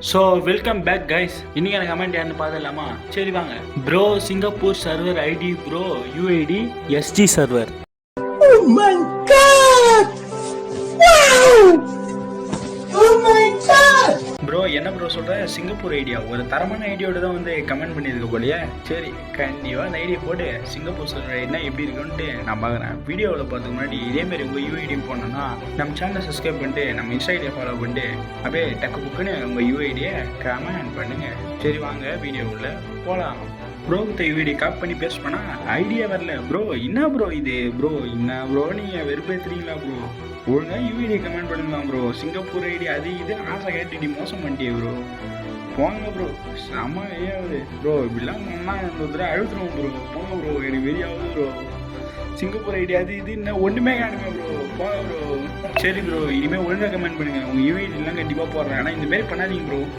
So welcome back guys. இன்னைக்கான comment யாருன்னு பார்த்துடலாமா? சரி வாங்க. Bro Singapore server ID bro UID SD server. Oh my god! Wow! Oh my god! Bro என்ன bro சொல்கிற? Singapore idea ஒரு தரமான ஐடியோட தான் வந்து கமெண்ட் பண்ணியிருக்க போலியே. சரி கண்டிப்பாக அந்த ஐடியா போட்டு சிங்கப்பூர் சர்வர் ஐடியா எப்படி இருக்குன்ட்டு நான் பார்க்குறேன். வீடியோவில் பார்த்துக்கு முன்னாடி இதேமாரி உங்கள் யூஐடி போனோன்னா நம்ம சேனலை சப்ஸ்கிரைப் பண்ணிட்டு நம்ம இன்ஸ்டா ஐடியா ஃபாலோ பண்ணிட்டு அப்படியே டக்கு புக்குன்னு உங்கள் யூஐடியை கமெண்ட் பண்ணுங்கள். சரி வாங்க வீடியோவில் போகலாம். ப்ரோ இந்த யூஐடி காப்பி பண்ணி பேஸ்ட் பண்ணால் ஐடியா வரல. ப்ரோ என்ன ப்ரோ இது? ப்ரோ என்ன ப்ரோ நீங்கள் வெறுப்பேற்றுறீங்களா ப்ரோ? ஒழுங்காக யூஐடி கமெண்ட் பண்ணுங்க ப்ரோ. சிங்கப்பூர் ஐடி அது இது ஆசை கேட்டுடி மோசம் பண்ணிட்டே ப்ரோ. போங்க ப்ரோ. செம்ம ஐயாவது ப்ரோ. இப்படிலாம் பண்ணால் இந்த தடவை அழுத்துருவோம் ப்ரோ. போங்க ப்ரோ. எனக்கு வெறியாகுது ப்ரோ. சிங்கப்பூர் ஐடி அது இது இன்னும் ஒன்றுமே காணுமே ப்ரோ. போங்க ப்ரோ. சரி ப்ரோ இனிமேல் ஒழுங்காக கமெண்ட் பண்ணுங்கள். உங்கள் யூஐடிலாம் கண்டிப்பாக போடுறேன். ஆனால் இந்தமாரி பண்ணாதீங்க ப்ரோ.